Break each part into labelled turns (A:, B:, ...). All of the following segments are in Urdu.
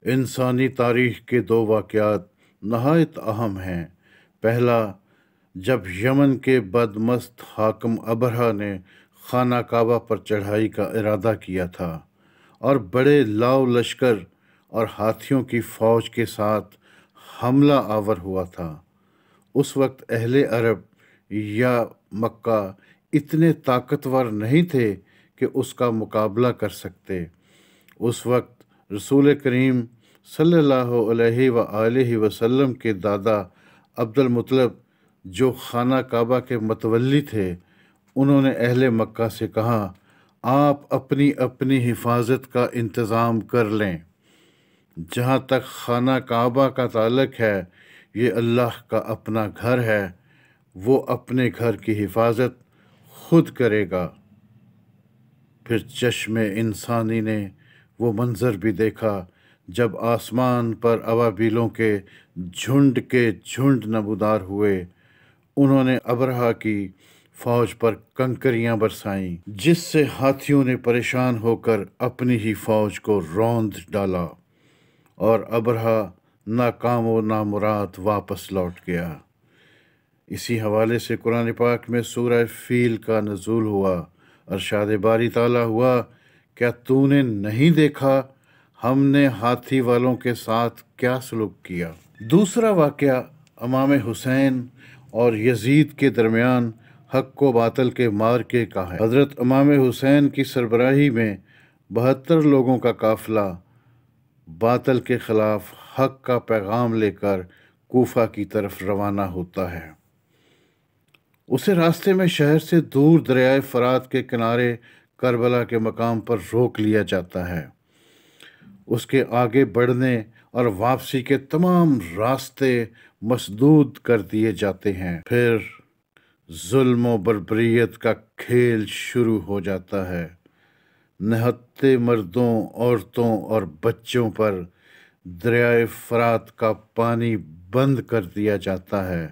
A: انسانی تاریخ کے دو واقعات نہایت اہم ہیں۔ پہلا، جب یمن کے بدمست حاکم ابرہہ نے خانہ کعبہ پر چڑھائی کا ارادہ کیا تھا اور بڑے لاؤ لشکر اور ہاتھیوں کی فوج کے ساتھ حملہ آور ہوا تھا۔ اس وقت اہل عرب یا مکہ اتنے طاقتور نہیں تھے کہ اس کا مقابلہ کر سکتے۔ اس وقت رسول کریم صلی اللہ علیہ وآلہ وسلم کے دادا عبد المطلب، جو خانہ کعبہ کے متولی تھے، انہوں نے اہل مکہ سے کہا، آپ اپنی اپنی حفاظت کا انتظام کر لیں۔ جہاں تک خانہ کعبہ کا تعلق ہے، یہ اللہ کا اپنا گھر ہے، وہ اپنے گھر کی حفاظت خود کرے گا۔ پھر چشم انسانی نے وہ منظر بھی دیکھا جب آسمان پر ابابیلوں کے جھنڈ نمودار ہوئے۔ انہوں نے ابرہہ کی فوج پر کنکریاں برسائیں، جس سے ہاتھیوں نے پریشان ہو کر اپنی ہی فوج کو روند ڈالا اور ابرہہ ناکام و نامراد واپس لوٹ گیا۔ اسی حوالے سے قرآن پاک میں سورہ فیل کا نزول ہوا۔ ارشاد باری تعالیٰ ہوا، کیا تو نے نہیں دیکھا ہم نے ہاتھی والوں کے ساتھ کیا سلوک کیا؟ دوسرا واقعہ امام حسین اور یزید کے درمیان حق و باطل کے معرکے کا ہے۔ حضرت امام حسین کی سربراہی میں 72 لوگوں کا قافلہ باطل کے خلاف حق کا پیغام لے کر کوفہ کی طرف روانہ ہوتا ہے۔ اسے راستے میں شہر سے دور دریائے فرات کے کنارے کربلا کے مقام پر روک لیا جاتا ہے۔ اس کے آگے بڑھنے اور واپسی کے تمام راستے مسدود کر دیے جاتے ہیں۔ پھر ظلم و بربریت کا کھیل شروع ہو جاتا ہے۔ نہتے مردوں، عورتوں اور بچوں پر دریائے فرات کا پانی بند کر دیا جاتا ہے۔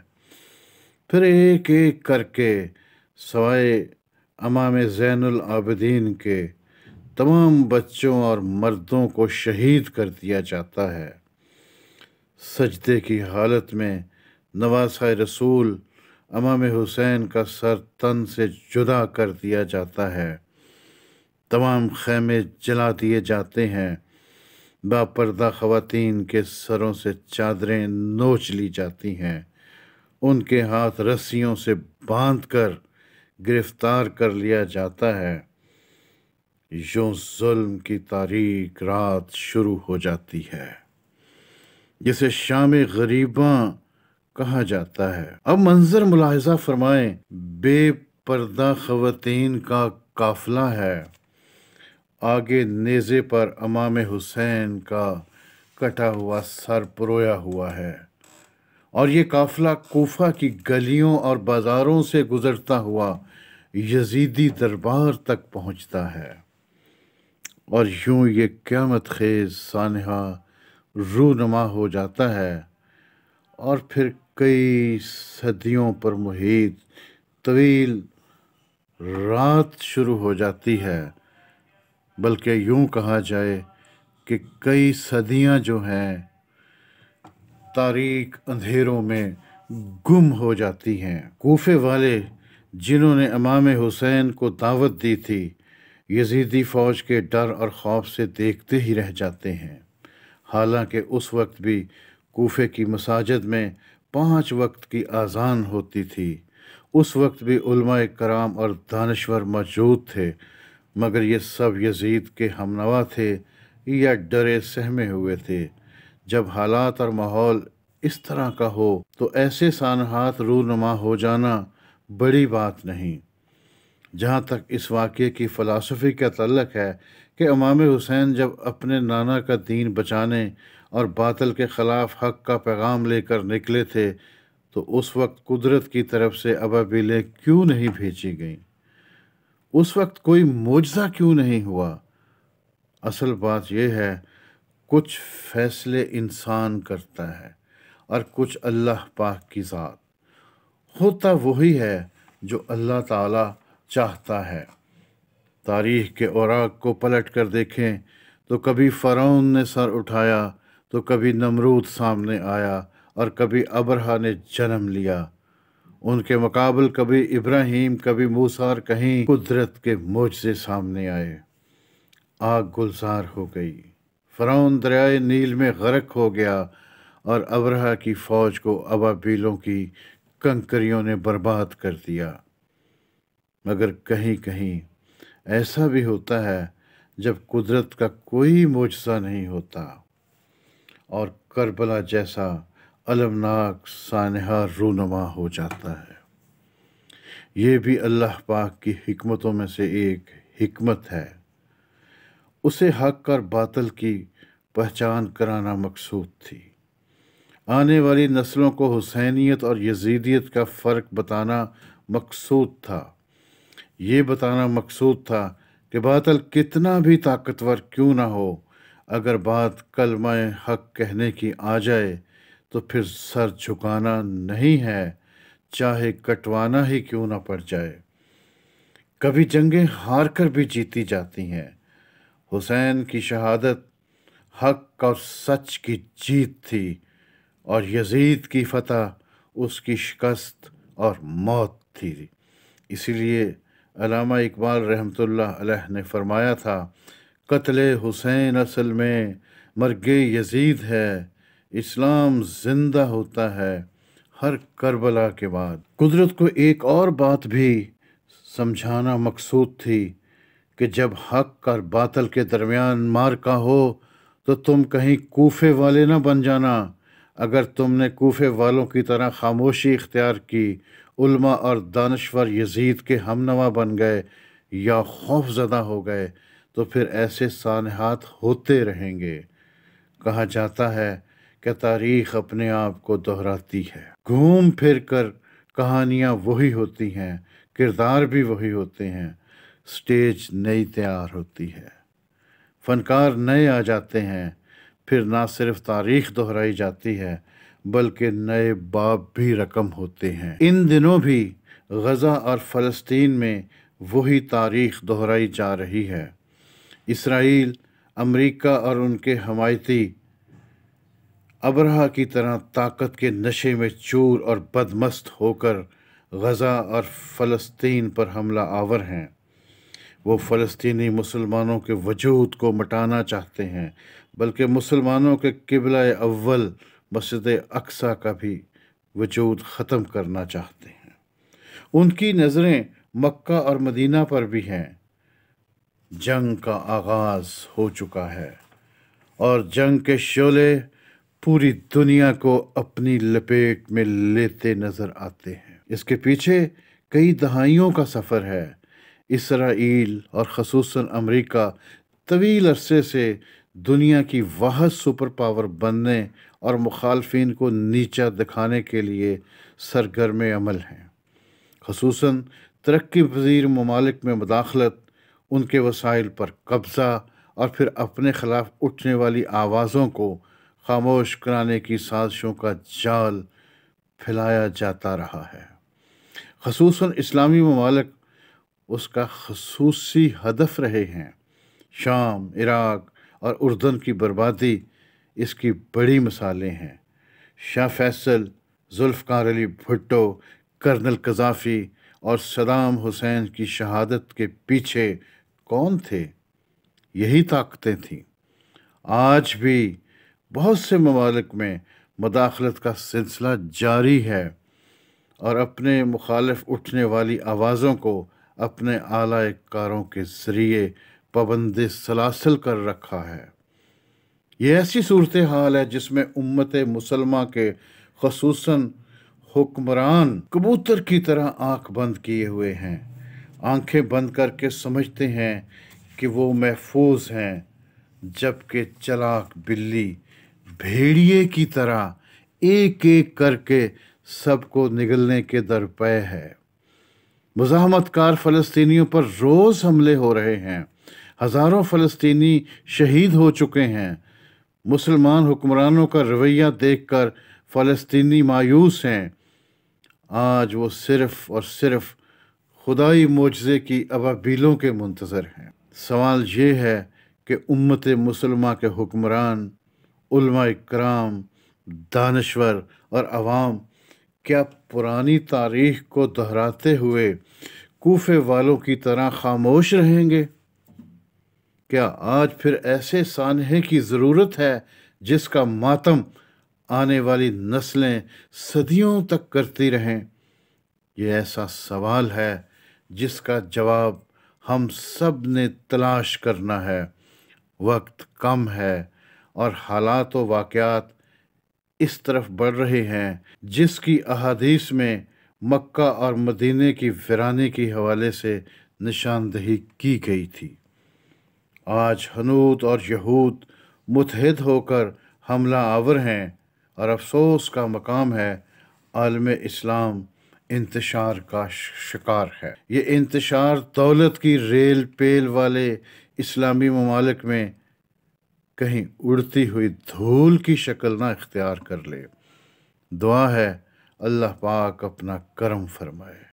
A: پھر ایک ایک کر کے سوائے امام زین العابدین کے تمام بچوں اور مردوں کو شہید کر دیا جاتا ہے۔ سجدے کی حالت میں نواسۂ رسول امام حسین کا سر تن سے جدا کر دیا جاتا ہے۔ تمام خیمے جلا دیے جاتے ہیں۔ باپردہ خواتین کے سروں سے چادریں نوچ لی جاتی ہیں۔ ان کے ہاتھ رسیوں سے باندھ کر گرفتار کر لیا جاتا ہے۔ یوں ظلم کی تاریک رات شروع ہو جاتی ہے، جسے شام غریباں کہا جاتا ہے۔ اب منظر ملاحظہ فرمائیں، بے پردہ خواتین کا قافلہ ہے۔ آگے نیزے پر امام حسین کا کٹا ہوا سر پرویا ہوا ہے، اور یہ قافلہ کوفہ کی گلیوں اور بازاروں سے گزرتا ہوا یزیدی دربار تک پہنچتا ہے، اور یوں یہ قیامت خیز سانحہ رونما ہو جاتا ہے، اور پھر کئی صدیوں پر محیط طویل رات شروع ہو جاتی ہے، بلکہ یوں کہا جائے کہ کئی صدیاں جو ہیں تاریک اندھیروں میں گم ہو جاتی ہیں۔ کوفے والے جنہوں نے امام حسین کو دعوت دی تھی، یزیدی فوج کے ڈر اور خوف سے دیکھتے ہی رہ جاتے ہیں۔ حالانکہ اس وقت بھی کوفے کی مساجد میں 5 وقت کی اذان ہوتی تھی۔ اس وقت بھی علماء کرام اور دانشور موجود تھے، مگر یہ سب یزید کے ہمنوا تھے یا ڈرے سہمے ہوئے تھے۔ جب حالات اور ماحول اس طرح کا ہو تو ایسے سانحات رونما ہو جانا بڑی بات نہیں۔ جہاں تک اس واقعے کی فلسفی کا تعلق ہے کہ امام حسین جب اپنے نانا کا دین بچانے اور باطل کے خلاف حق کا پیغام لے کر نکلے تھے، تو اس وقت قدرت کی طرف سے ابابیلیں کیوں نہیں بھیجی گئیں؟ اس وقت کوئی معجزہ کیوں نہیں ہوا؟ اصل بات یہ ہے، کچھ فیصلے انسان کرتا ہے اور کچھ اللہ پاک کی ذات۔ ہوتا وہی ہے جو اللہ تعالیٰ چاہتا ہے۔ تاریخ کے اوراق کو پلٹ کر دیکھیں تو کبھی فرعون نے سر اٹھایا، تو کبھی نمرود سامنے آیا اور کبھی ابرہا نے جنم لیا۔ ان کے مقابل کبھی ابراہیم، کبھی موسیٰ، اور کہیں قدرت کے معجزے سامنے آئے۔ آگ گلزار ہو گئی، فرعون دریائے نیل میں غرق ہو گیا، اور ابرہا کی فوج کو ابابیلوں کی کنکریوں نے برباد کر دیا۔ مگر کہیں کہیں ایسا بھی ہوتا ہے جب قدرت کا کوئی معجزہ نہیں ہوتا، اور کربلا جیسا المناک سانحہ رونما ہو جاتا ہے۔ یہ بھی اللہ پاک کی حکمتوں میں سے ایک حکمت ہے۔ اسے حق اور باطل کی پہچان کرانا مقصود تھی۔ آنے والی نسلوں کو حسینیت اور یزیدیت کا فرق بتانا مقصود تھا۔ یہ بتانا مقصود تھا کہ باطل کتنا بھی طاقتور کیوں نہ ہو، اگر بات کلمہ حق کہنے کی آ جائے تو پھر سر جھکانا نہیں ہے، چاہے کٹوانا ہی کیوں نہ پڑ جائے۔ کبھی جنگیں ہار کر بھی جیتی جاتی ہیں۔ حسین کی شہادت حق اور سچ کی جیت تھی، اور یزید کی فتح اس کی شکست اور موت تھی۔ اسی لیے علامہ اقبال رحمۃ اللہ علیہ نے فرمایا تھا، قتل حسین اصل میں مرگ یزید ہے، اسلام زندہ ہوتا ہے ہر کربلا کے بعد۔ قدرت کو ایک اور بات بھی سمجھانا مقصود تھی کہ جب حق اور باطل کے درمیان معرکہ ہو تو تم کہیں کوفے والے نہ بن جانا۔ اگر تم نے کوفے والوں کی طرح خاموشی اختیار کی، علماء اور دانشور یزید کے ہمنوا بن گئے یا خوف زدہ ہو گئے، تو پھر ایسے سانحات ہوتے رہیں گے۔ کہا جاتا ہے کہ تاریخ اپنے آپ کو دہراتی ہے، گھوم پھر کر کہانیاں وہی ہوتی ہیں، کردار بھی وہی ہوتے ہیں، سٹیج نئی تیار ہوتی ہے، فنکار نئے آ جاتے ہیں، پھر نہ صرف تاریخ دہرائی جاتی ہے بلکہ نئے باب بھی رقم ہوتے ہیں۔ ان دنوں بھی غزہ اور فلسطین میں وہی تاریخ دہرائی جا رہی ہے۔ اسرائیل، امریکہ اور ان کے حمایتی ابرہا کی طرح طاقت کے نشے میں چور اور بدمست ہو کر غزہ اور فلسطین پر حملہ آور ہیں۔ وہ فلسطینی مسلمانوں کے وجود کو مٹانا چاہتے ہیں، بلکہ مسلمانوں کے قبلہ اول مسجد اقصیٰ کا بھی وجود ختم کرنا چاہتے ہیں۔ ان کی نظریں مکہ اور مدینہ پر بھی ہیں۔ جنگ کا آغاز ہو چکا ہے، اور جنگ کے شعلے پوری دنیا کو اپنی لپیٹ میں لیتے نظر آتے ہیں۔ اس کے پیچھے کئی دہائیوں کا سفر ہے۔ اسرائیل اور خصوصاً امریکہ طویل عرصے سے دنیا کی واحد سپر پاور بننے اور مخالفین کو نیچا دکھانے کے لیے سرگرم عمل ہیں۔ خصوصاً ترقی پذیر ممالک میں مداخلت، ان کے وسائل پر قبضہ، اور پھر اپنے خلاف اٹھنے والی آوازوں کو خاموش کرانے کی سازشوں کا جال پھیلایا جاتا رہا ہے۔ خصوصاً اسلامی ممالک اس کا خصوصی ہدف رہے ہیں۔ شام، عراق اور اردن کی بربادی اس کی بڑی مثالیں ہیں۔ شاہ فیصل، ذوالفقار علی بھٹو، کرنل قذافی اور صدام حسین کی شہادت کے پیچھے کون تھے؟ یہی طاقتیں تھیں۔ آج بھی بہت سے ممالک میں مداخلت کا سلسلہ جاری ہے، اور اپنے مخالف اٹھنے والی آوازوں کو اپنے اعلی کاروں کے ذریعے پابند سلاسل کر رکھا ہے۔ یہ ایسی صورتحال ہے جس میں امت مسلمہ کے خصوصاً حکمران کبوتر کی طرح آنکھ بند کیے ہوئے ہیں، آنکھیں بند کر کے سمجھتے ہیں کہ وہ محفوظ ہیں، جبکہ چلاک بلی بھیڑیے کی طرح ایک ایک کر کے سب کو نگلنے کے درپے ہے۔ مزاحمت کار فلسطینیوں پر روز حملے ہو رہے ہیں، ہزاروں فلسطینی شہید ہو چکے ہیں۔ مسلمان حکمرانوں کا رویہ دیکھ کر فلسطینی مایوس ہیں۔ آج وہ صرف اور صرف خدائی معجزے کی ابابیلوں کے منتظر ہیں۔ سوال یہ ہے کہ امت مسلمہ کے حکمران علماء کرام، دانشور اور عوام کیا پرانی تاریخ کو دہراتے ہوئے کوفے والوں کی طرح خاموش رہیں گے؟ کیا آج پھر ایسے سانحے کی ضرورت ہے جس کا ماتم آنے والی نسلیں صدیوں تک کرتی رہیں؟ یہ ایسا سوال ہے جس کا جواب ہم سب نے تلاش کرنا ہے۔ وقت کم ہے اور حالات و واقعات اس طرف بڑھ رہے ہیں جس کی احادیث میں مکہ اور مدینے کی ویرانی کے حوالے سے نشاندہی کی گئی تھی۔ آج ہنود اور یہود متحد ہو کر حملہ آور ہیں اور افسوس کا مقام ہے عالم اسلام انتشار کا شکار ہے۔ یہ انتشار دولت کی ریل پیل والے اسلامی ممالک میں کہیں اڑتی ہوئی دھول کی شکل نہ اختیار کر لے۔ دعا ہے اللہ پاک اپنا کرم فرمائے۔